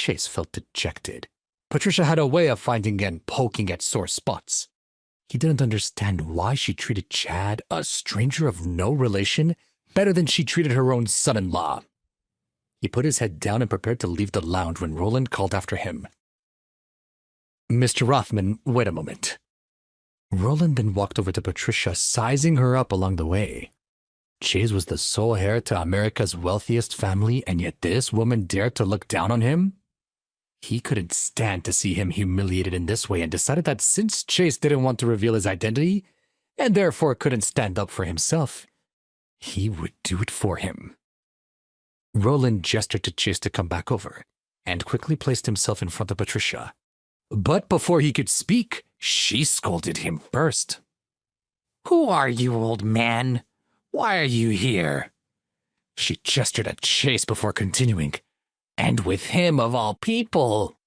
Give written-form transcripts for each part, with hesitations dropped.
Chase felt dejected. Patricia had a way of finding and poking at sore spots. He didn't understand why she treated Chad, a stranger of no relation, better than she treated her own son-in-law. He put his head down and prepared to leave the lounge when Roland called after him. "Mr. Rothman, wait a moment." Roland then walked over to Patricia, sizing her up along the way. Chase was the sole heir to America's wealthiest family, and yet this woman dared to look down on him? He couldn't stand to see him humiliated in this way and decided that since Chase didn't want to reveal his identity, and therefore couldn't stand up for himself, he would do it for him. Roland gestured to Chase to come back over, and quickly placed himself in front of Patricia. But before he could speak, she scolded him first. "Who are you, old man? Why are you here?" She gestured at Chase before continuing. "And with him of all people."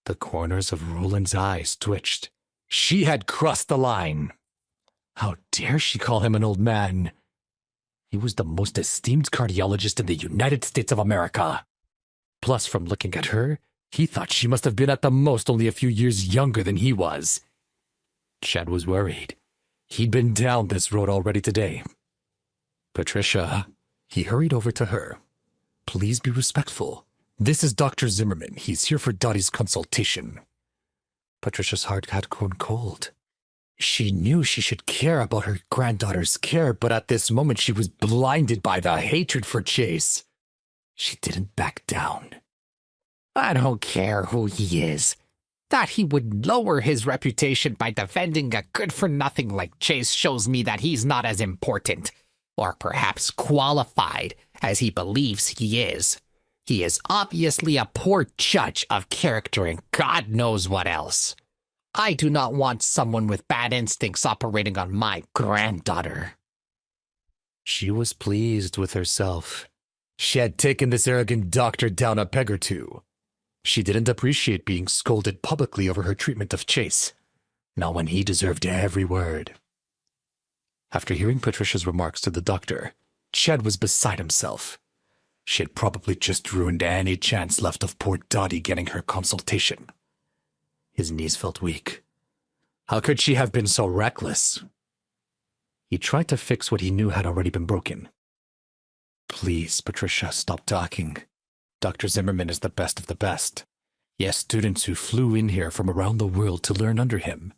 The corners of Roland's eyes twitched. She had crossed the line. How dare she call him an old man? He was the most esteemed cardiologist in the United States of America. Plus, from looking at her, he thought she must have been at the most only a few years younger than he was. Chad was worried. He'd been down this road already today. "Patricia," he hurried over to her. "Please be respectful. This is Dr. Zimmerman. He's here for Dottie's consultation." Patricia's heart had grown cold. She knew she should care about her granddaughter's care, but at this moment she was blinded by the hatred for Chase. She didn't back down. "I don't care who he is. That he would lower his reputation by defending a good-for-nothing like Chase shows me that he's not as important, or perhaps qualified, as he believes he is. He is obviously a poor judge of character and God knows what else. I do not want someone with bad instincts operating on my granddaughter." She was pleased with herself. She had taken this arrogant doctor down a peg or two. She didn't appreciate being scolded publicly over her treatment of Chase, not when he deserved every word. After hearing Patricia's remarks to the doctor, Chad was beside himself. She had probably just ruined any chance left of poor Dottie getting her consultation. His knees felt weak. How could she have been so reckless? He tried to fix what he knew had already been broken. "Please, Patricia, stop talking. Dr. Zimmerman is the best of the best. He has students who flew in here from around the world to learn under him.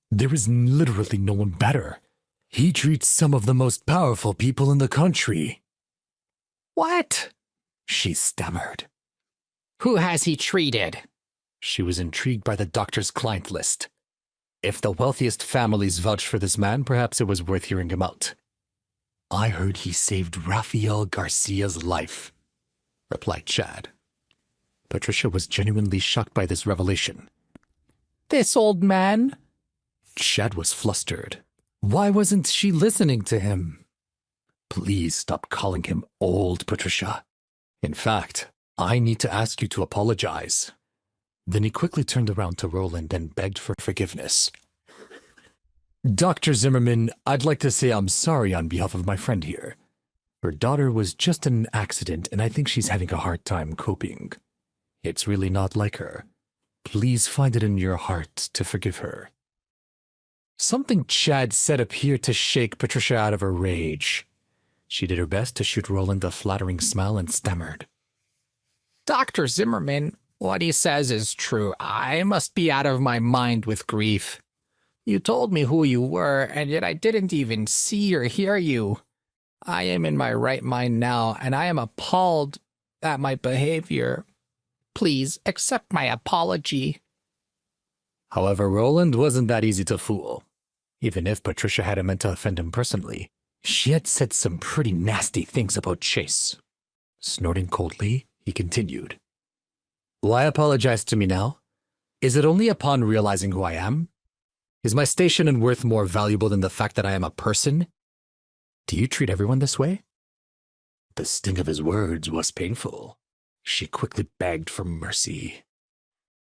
There is literally no one better. He treats some of the most powerful people in the country." "What?" she stammered. "Who has he treated?" She was intrigued by the doctor's client list. If the wealthiest families vouched for this man, perhaps it was worth hearing him out. "I heard he saved Rafael Garcia's life," replied Chad. Patricia was genuinely shocked by this revelation. "This old man?" Chad was flustered. Why wasn't she listening to him? "Please stop calling him old, Patricia. In fact, I need to ask you to apologize." Then he quickly turned around to Roland and begged for forgiveness. "Dr. Zimmerman, I'd like to say I'm sorry on behalf of my friend here. Her daughter was just an accident, and I think she's having a hard time coping. It's really not like her. Please find it in your heart to forgive her." Something Chad said appeared to shake Patricia out of her rage. She did her best to shoot Roland a flattering smile and stammered. "Dr. Zimmerman, what he says is true. I must be out of my mind with grief. You told me who you were, and yet I didn't even see or hear you. I am in my right mind now, and I am appalled at my behavior. Please accept my apology." However, Roland wasn't that easy to fool. Even if Patricia hadn't meant to offend him personally, she had said some pretty nasty things about Chase. Snorting coldly, he continued. "Why apologize to me now? Is it only upon realizing who I am? Is my station and worth more valuable than the fact that I am a person? Do you treat everyone this way?" The sting of his words was painful. She quickly begged for mercy.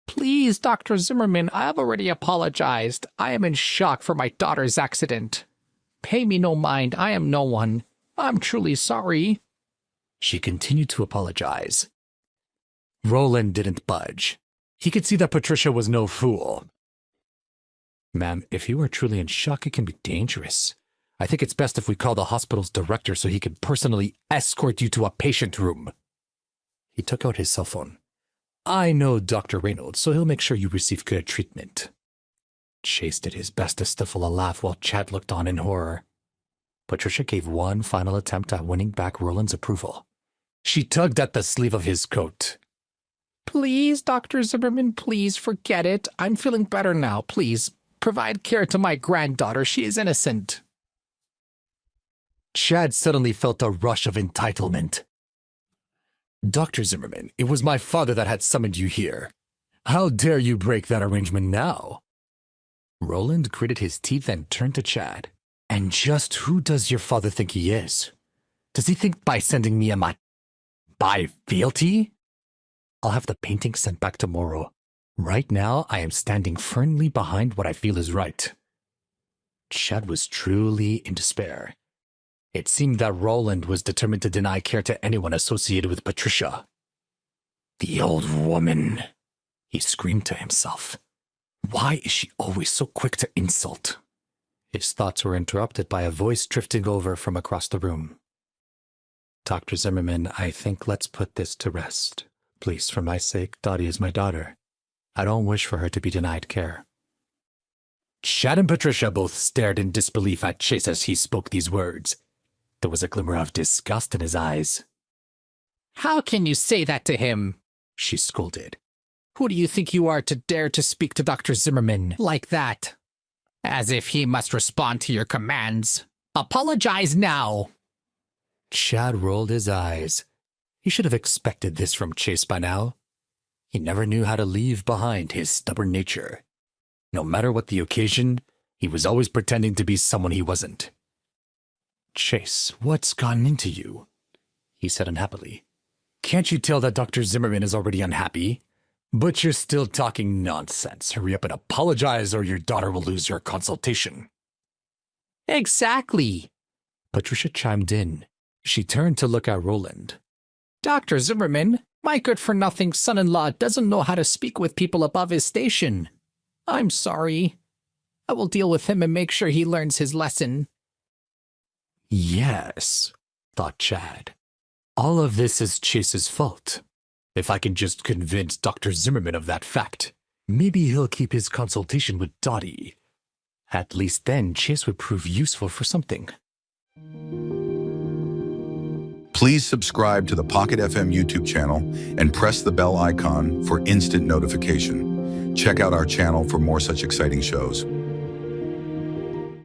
"Please, Dr. Zimmerman, I have already apologized. I am in shock for my daughter's accident. Pay me no mind, I am no one. I'm truly sorry." She continued to apologize. Roland didn't budge. He could see that Patricia was no fool. Ma'am, if you are truly in shock, it can be dangerous. I think it's best if we call the hospital's director so he can personally escort you to a patient room. He took out his cell phone. I know Dr. Reynolds, so he'll make sure you receive good treatment. Chase did his best to stifle a laugh while Chad looked on in horror. Patricia gave one final attempt at winning back Roland's approval. She tugged at the sleeve of his coat. Please, Dr. Zimmerman, please forget it. I'm feeling better now. Please, provide care to my granddaughter. She is innocent. Chad suddenly felt a rush of entitlement. Dr. Zimmerman, it was my father that had summoned you here. How dare you break that arrangement now? Roland gritted his teeth and turned to Chad. And just who does your father think he is? Does he think by sending me by fealty? I'll have the painting sent back tomorrow. Right now, I am standing firmly behind what I feel is right. Chad was truly in despair. It seemed that Roland was determined to deny care to anyone associated with Patricia. The old woman, he screamed to himself. Why is she always so quick to insult? His thoughts were interrupted by a voice drifting over from across the room. Dr. Zimmerman, I think let's put this to rest. Please, for my sake, Dottie is my daughter. I don't wish for her to be denied care. Chad and Patricia both stared in disbelief at Chase as he spoke these words. There was a glimmer of disgust in his eyes. How can you say that to him? She scolded. Who do you think you are to dare to speak to Dr. Zimmerman like that? As if he must respond to your commands. Apologize now. Chad rolled his eyes. He should have expected this from Chase by now. He never knew how to leave behind his stubborn nature. No matter what the occasion, he was always pretending to be someone he wasn't. Chase, what's gotten into you? He said unhappily. Can't you tell that Dr. Zimmerman is already unhappy? But you're still talking nonsense. Hurry up and apologize or your daughter will lose your consultation. Exactly. Patricia chimed in. She turned to look at Roland. Dr. Zimmerman, my good-for-nothing son-in-law doesn't know how to speak with people above his station. I'm sorry. I will deal with him and make sure he learns his lesson. Yes, thought Chad. All of this is Chase's fault. If I can just convince Dr. Zimmerman of that fact, maybe he'll keep his consultation with Dottie. At least then Chase would prove useful for something. Please subscribe to the Pocket FM YouTube channel and press the bell icon for instant notification. Check out our channel for more such exciting shows.